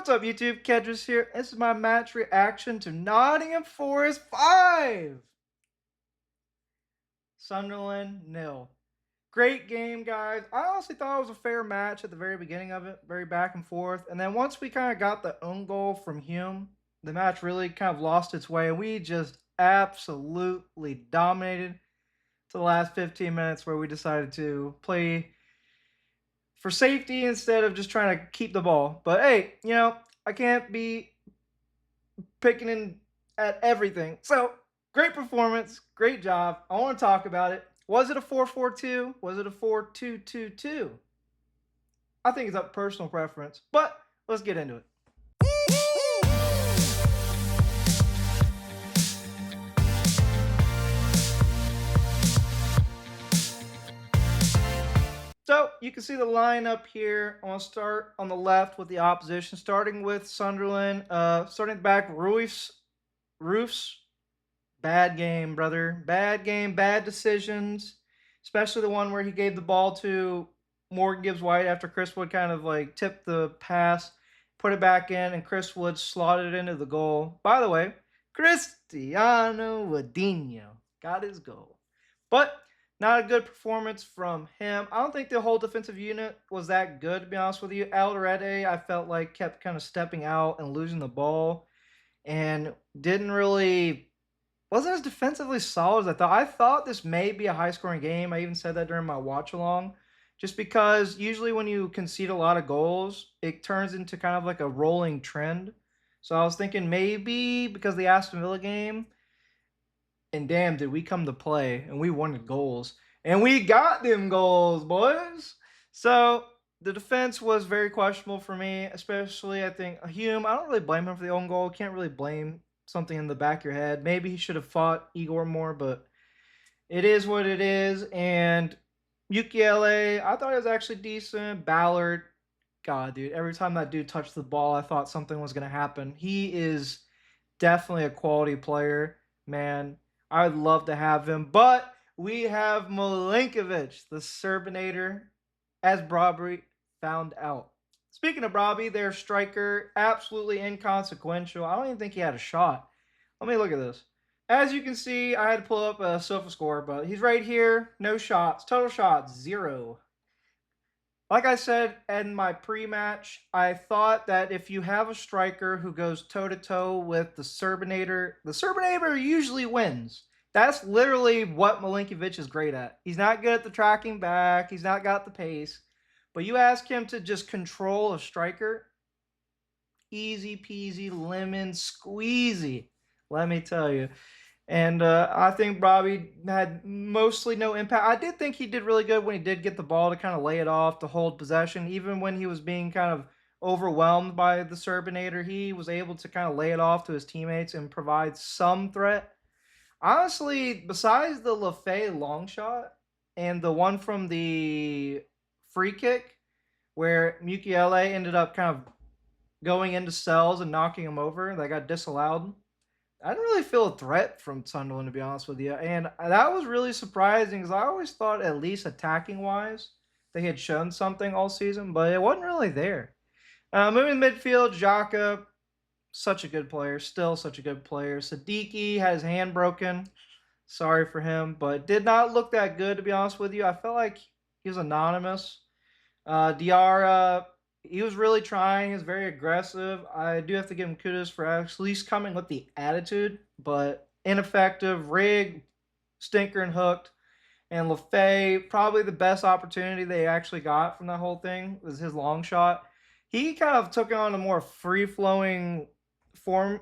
What's up, YouTube? Kedgris here. This is my match reaction to Nottingham Forest 5. Sunderland 0. Great game, guys. I honestly thought it was a fair match at the very beginning of it. Very back and forth. And then once we kind of got the own goal from Hume, the match really kind of lost its way. We just absolutely dominated to the last 15 minutes where we decided to play for safety instead of just trying to keep the ball. But hey, I can't be picking in at everything. So, great performance, great job. I want to talk about it. Was it a 4-4-2? Was it a 4-2-2-2? I think it's up to personal preference, but let's get into it. So you can see the lineup here. I want to start on the left with the opposition, starting with Sunderland. Starting at the back, Roofs. Bad game, brother. Bad game, bad decisions. Especially the one where he gave the ball to Morgan Gibbs-White after Chris Wood kind of like tipped the pass, put it back in, and Chris Wood slotted it into the goal. By the way, Cristiano Wadinho got his goal. But not a good performance from him. I don't think the whole defensive unit was that good, to be honest with you. Alderete, I felt like kept kind of stepping out and losing the ball and wasn't as defensively solid as I thought. I thought this may be a high-scoring game. I even said that during my watch-along, just because usually when you concede a lot of goals, it turns into kind of like a rolling trend. So I was thinking maybe because the Aston Villa game, and damn, did we come to play, and we wanted goals. And we got them goals, boys. So the defense was very questionable for me, especially, I think, Hume. I don't really blame him for the own goal. Can't really blame something in the back of your head. Maybe he should have fought Igor more, but it is what it is. And Mukiele, I thought it was actually decent. Ballard, God, dude, every time that dude touched the ball, I thought something was going to happen. He is definitely a quality player, man. I would love to have him, but we have Milenkovic, the Serbinator, as Brobby found out. Speaking of Brobby, their striker, absolutely inconsequential. I don't even think he had a shot. Let me look at this. As you can see, I had to pull up a sofa score, but he's right here. No shots. Total shots, 0. Like I said in my pre-match, I thought that if you have a striker who goes toe-to-toe with the Serbinator usually wins. That's literally what Milenkovic is great at. He's not good at the tracking back. He's not got the pace. But you ask him to just control a striker, easy peasy, lemon squeezy, let me tell you. And I think Bobby had mostly no impact. I did think he did really good when he did get the ball to kind of lay it off, to hold possession. Even when he was being kind of overwhelmed by the Serbinator, he was able to kind of lay it off to his teammates and provide some threat. Honestly, besides the Lefebvre long shot and the one from the free kick where Mukiele ended up kind of going into cells and knocking him over, that got disallowed, I didn't really feel a threat from Sunderland, to be honest with you. And that was really surprising because I always thought, at least attacking-wise, they had shown something all season, but it wasn't really there. Moving midfield, Xhaka, such a good player, still such a good player. Siddiqui had his hand broken. Sorry for him, but did not look that good, to be honest with you. I felt like he was anonymous. Diarra, he was really trying. He was very aggressive. I do have to give him kudos for at least coming with the attitude, but ineffective. Rig, stinker and hooked. And Lefebvre, probably the best opportunity they actually got from that whole thing was his long shot. He kind of took on a more free-flowing form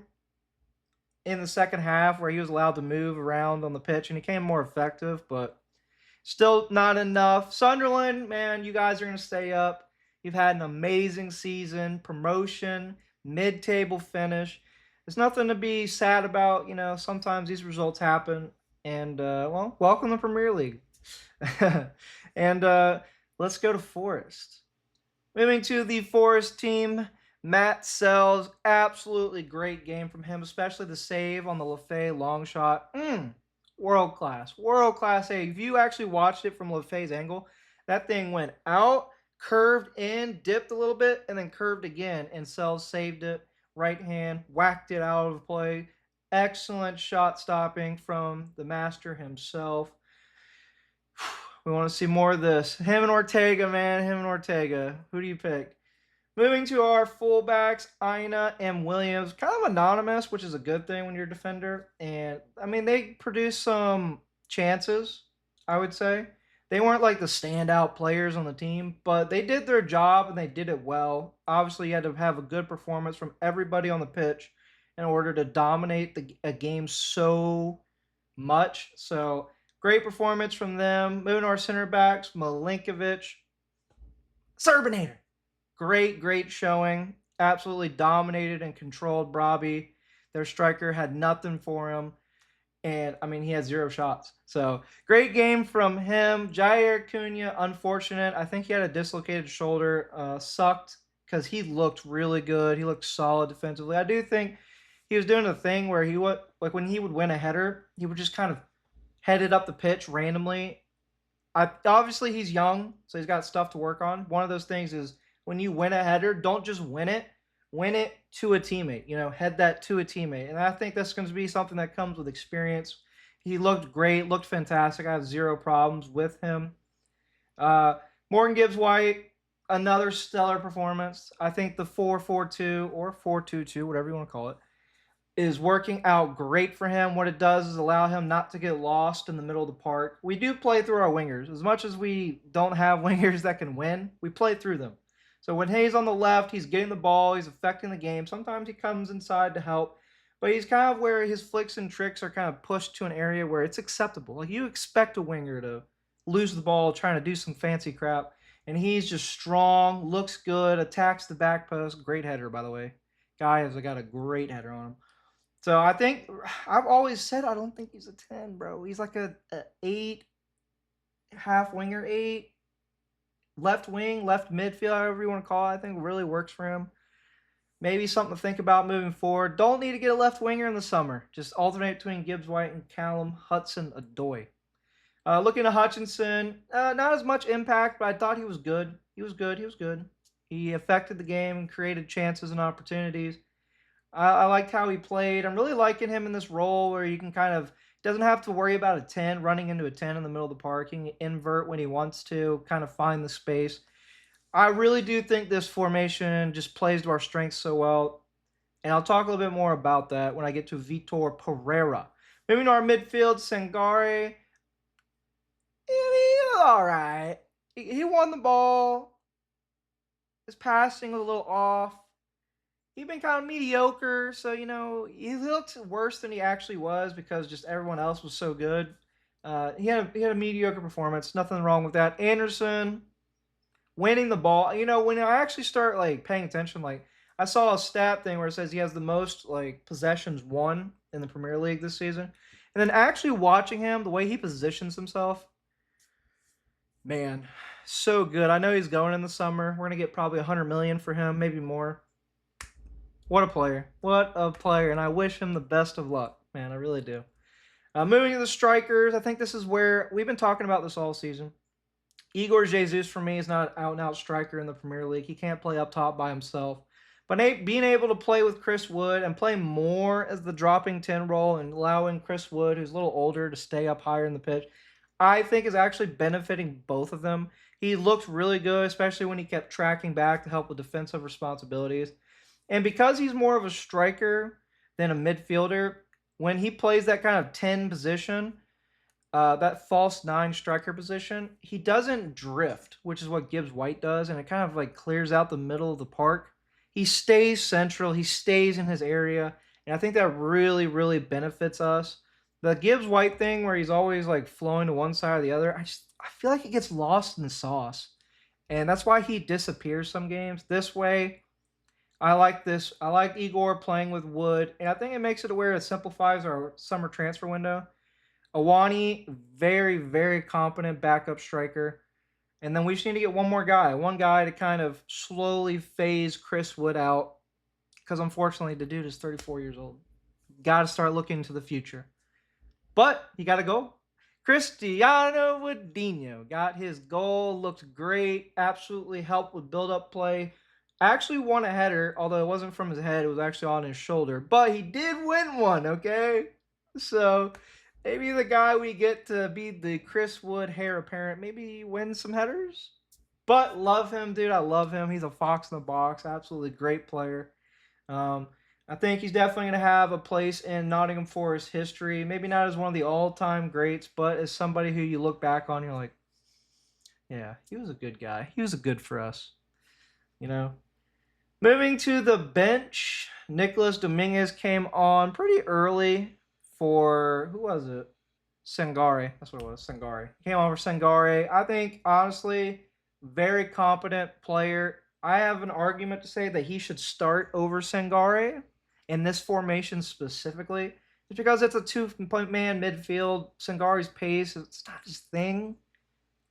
in the second half where he was allowed to move around on the pitch, and he became more effective, but still not enough. Sunderland, man, you guys are going to stay up. You've had an amazing season, promotion, mid-table finish. There's nothing to be sad about. Sometimes these results happen. And, well, welcome to the Premier League. And let's go to Forest. Moving to the Forest team, Matt Sells, absolutely great game from him, especially the save on the Lefebvre long shot. World class. World class save. If you actually watched it from Lefebvre's angle, that thing went out, curved in, dipped a little bit, and then curved again, and Sells saved it. Right hand, whacked it out of play. Excellent shot stopping from the master himself. We want to see more of this. Him and Ortega, man. Him and Ortega. Who do you pick? Moving to our fullbacks, Ina and Williams. Kind of anonymous, which is a good thing when you're a defender. And, I mean, they produced some chances, I would say. They weren't like the standout players on the team, but they did their job and they did it well. Obviously, you had to have a good performance from everybody on the pitch in order to dominate a game so much. So, great performance from them. Moving to our center backs, Milenkovic, Serbinator. Great showing. Absolutely dominated and controlled Brobby. Their striker had nothing for him. And, I mean, he had 0 shots. So, great game from him. Jair Cunha, unfortunate. I think he had a dislocated shoulder. Sucked because he looked really good. He looked solid defensively. I do think he was doing a thing where he would, like when he would win a header, he would just kind of head it up the pitch randomly. Obviously, he's young, so he's got stuff to work on. One of those things is when you win a header, don't just win it to a teammate. Head that to a teammate. And I think that's going to be something that comes with experience. He looked great, looked fantastic. I have 0 problems with him. Morgan Gibbs-White, another stellar performance. I think the 4-4-2 or 4-2-2, whatever you want to call it, is working out great for him. What it does is allow him not to get lost in the middle of the park. We do play through our wingers. As much as we don't have wingers that can win, we play through them. So when Hayes on the left, he's getting the ball, he's affecting the game. Sometimes he comes inside to help, but he's kind of where his flicks and tricks are kind of pushed to an area where it's acceptable. Like you expect a winger to lose the ball trying to do some fancy crap, and he's just strong, looks good, attacks the back post. Great header, by the way. Guy has got a great header on him. So I think I've always said I don't think he's a 10, bro. He's like a 8, half winger 8, left wing, left midfield, however you want to call it. I think really works for him. Maybe something to think about moving forward. Don't need to get a left winger in the summer. Just alternate between Gibbs-White and Callum Hudson-Odoi. Looking at Hutchinson, not as much impact, but I thought he was good. He was good. He affected the game and created chances and opportunities. I liked how he played. I'm really liking him in this role where you can kind of doesn't have to worry about a 10 running into a 10 in the middle of the park. He can invert when he wants to, kind of find the space. I really do think this formation just plays to our strengths so well. And I'll talk a little bit more about that when I get to Vitor Pereira. Moving to our midfield, Sangare. He was all right. He won the ball. His passing was a little off. He'd been kind of mediocre, so, he looked worse than he actually was because just everyone else was so good. He had a mediocre performance. Nothing wrong with that. Anderson winning the ball. When I actually start, paying attention, I saw a stat thing where it says he has the most, possessions won in the Premier League this season. And then actually watching him, the way he positions himself, man, so good. I know he's going in the summer. We're going to get probably $100 million for him, maybe more. What a player. And I wish him the best of luck, man. I really do. Moving to the strikers, I think this is where we've been talking about this all season. Igor Jesus, for me, is not an out-and-out striker in the Premier League. He can't play up top by himself. But being able to play with Chris Wood and play more as the dropping 10 role and allowing Chris Wood, who's a little older, to stay up higher in the pitch, I think is actually benefiting both of them. He looked really good, especially when he kept tracking back to help with defensive responsibilities. And because he's more of a striker than a midfielder, when he plays that kind of 10 position, that false 9 striker position, he doesn't drift, which is what Gibbs-White does, and it kind of clears out the middle of the park. He stays central, he stays in his area, and I think that really, really benefits us. The Gibbs-White thing where he's always flowing to one side or the other, I feel like he gets lost in the sauce. And that's why he disappears some games. This way, I like this. I like Igor playing with Wood, and I think it makes it to where it simplifies our summer transfer window. Awani, very, very competent backup striker. And then we just need to get one guy to kind of slowly phase Chris Wood out, because unfortunately the dude is 34 years old. Got to start looking to the future. But he got to go. Cristiano Ronaldo got his goal, looked great, absolutely helped with build-up play. Actually won a header, although it wasn't from his head, it was actually on his shoulder. But he did win one, okay? So maybe the guy we get to be the Chris Wood heir apparent, maybe win some headers. But love him, dude. I love him. He's a fox in the box. Absolutely great player. Um, I think he's definitely going to have a place in Nottingham Forest history. Maybe not as one of the all-time greats, but as somebody who you look back on, you're like, yeah, he was a good guy. He was a good for us, you know. Moving to the bench, Nicholas Dominguez came on pretty early for who was it? Sangare. That's what it was. Sangare. Came on for Sangare. I think honestly, very competent player. I have an argument to say that he should start over Sangare in this formation specifically. Just because it's a two-man midfield. Sangare's pace, it's not his thing.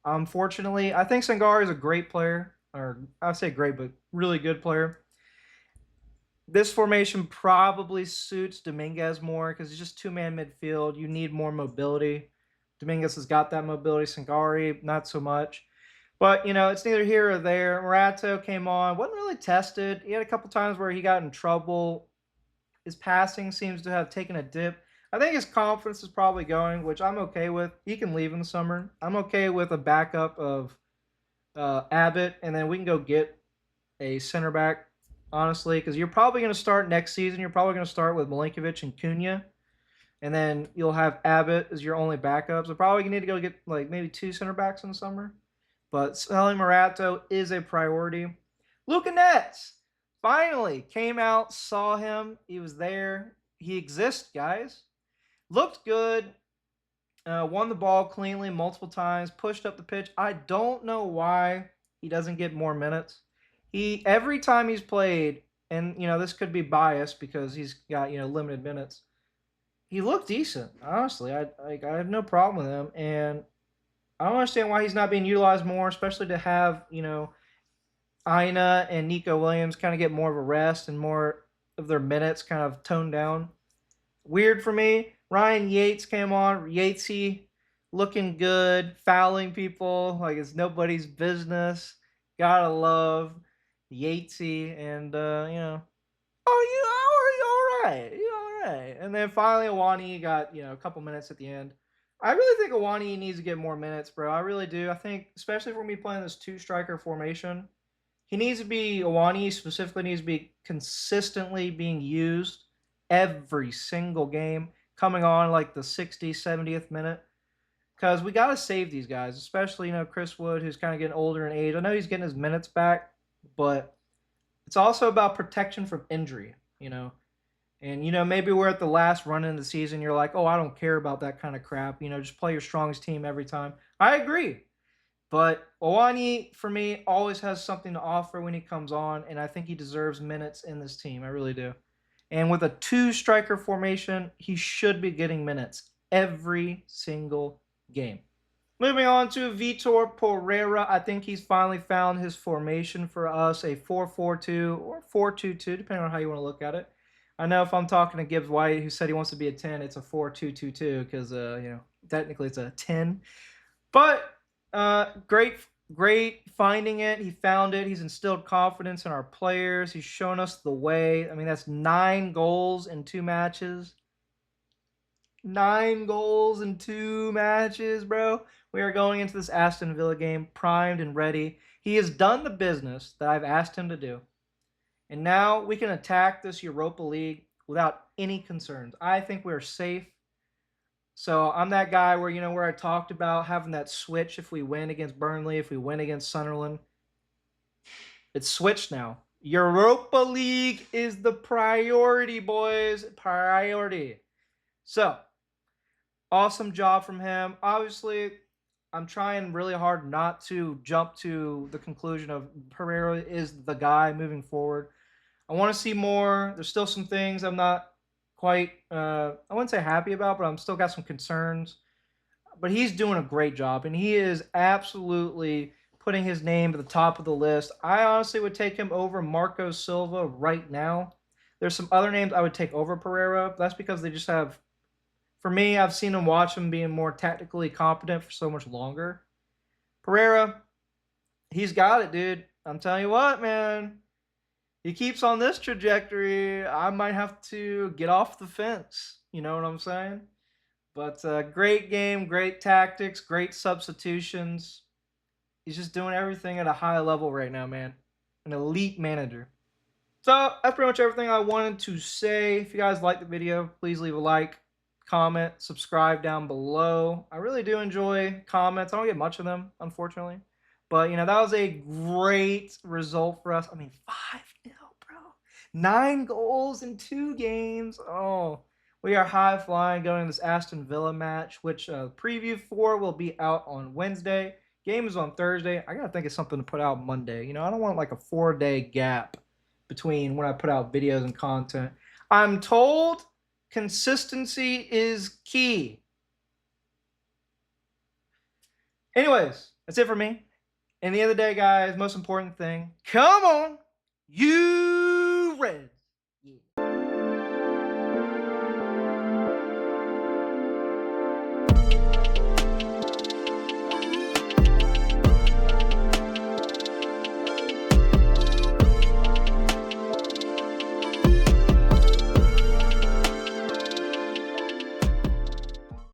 Unfortunately, I think Sangare is a great player, or I'd say great, but really good player. This formation probably suits Dominguez more because it's just two-man midfield. You need more mobility. Dominguez has got that mobility. Sangare, not so much. But, you know, it's neither here or there. Morato came on, wasn't really tested. He had a couple times where he got in trouble. His passing seems to have taken a dip. I think his confidence is probably going, which I'm okay with. He can leave in the summer. I'm okay with a backup of Abbott, and then we can go get a center back, honestly, because you're probably going to start next season. You're probably going to start with Milenkovic and Cunha, and then you'll have Abbott as your only backup. So probably you need to go get like maybe two center backs in the summer. But selling Morato is a priority. Luka Nets finally came out, saw him. He was there. He exists, guys. Looked good. Won the ball cleanly multiple times. Pushed up the pitch. I don't know why he doesn't get more minutes. He every time he's played, and you know this could be biased because he's got limited minutes. He looked decent, honestly. I have no problem with him, and I don't understand why he's not being utilized more, especially to have Ina and Nico Williams kind of get more of a rest and more of their minutes kind of toned down. Weird for me. Ryan Yates came on. Yatesy looking good, fouling people like it's nobody's business. Gotta love Yatesy, and oh, you are you all right? And then finally, Awani got a couple minutes at the end. I really think Awani needs to get more minutes, bro. I really do. I think, especially if we're gonna be playing this two-striker formation, he needs to be Awani specifically needs to be consistently being used every single game, coming on like the 60th, 70th minute. Because we got to save these guys, especially, Chris Wood, who's kind of getting older in age. I know he's getting his minutes back, but it's also about protection from injury, And, maybe we're at the last run in the season. You're like, oh, I don't care about that kind of crap. Just play your strongest team every time. I agree. But Owani, for me, always has something to offer when he comes on. And I think he deserves minutes in this team. I really do. And with a two-striker formation, he should be getting minutes every single game. Moving on to Vitor Pereira. I think he's finally found his formation for us, a 4-4-2 or 4-2-2, depending on how you want to look at it. I know if I'm talking to Gibbs-White, who said he wants to be a 10, it's a 4-2-2-2 because, technically it's a 10. But great finding it. He found it. He's instilled confidence in our players. He's shown us the way. I mean, that's 9 goals in 2 matches. 9 goals in 2 matches, bro. We are going into this Aston Villa game primed and ready. He has done the business that I've asked him to do. And now we can attack this Europa League without any concerns. I think we're safe. So I'm that guy where I talked about having that switch if we win against Burnley, if we win against Sunderland. It's switched now. Europa League is the priority, boys. Priority. So, awesome job from him. Obviously, I'm trying really hard not to jump to the conclusion of Pereira is the guy moving forward. I want to see more. There's still some things I'm not quite, I wouldn't say happy about, but I'm still got some concerns. But he's doing a great job, and he is absolutely putting his name at the top of the list. I honestly would take him over Marco Silva right now. There's some other names I would take over Pereira. That's because they just have For me, I've seen him watch him being more tactically competent for so much longer. Pereira, he's got it, dude. I'm telling you what, man. He keeps on this trajectory, I might have to get off the fence. You know what I'm saying? But great game, great tactics, great substitutions. He's just doing everything at a high level right now, man. An elite manager. So that's pretty much everything I wanted to say. If you guys liked the video, please leave a like, comment, subscribe down below. I really do enjoy comments. I don't get much of them, unfortunately. But, that was a great result for us. I mean, 5-0, bro. 9 goals in 2 games. Oh, we are high flying going to this Aston Villa match, which preview for will be out on Wednesday. Game is on Thursday. I got to think of something to put out Monday. I don't want like a 4-day gap between when I put out videos and content. I'm told consistency is key. Anyways, that's it for me. And the end of the day, guys, most important thing, come on, you Reds. Yeah.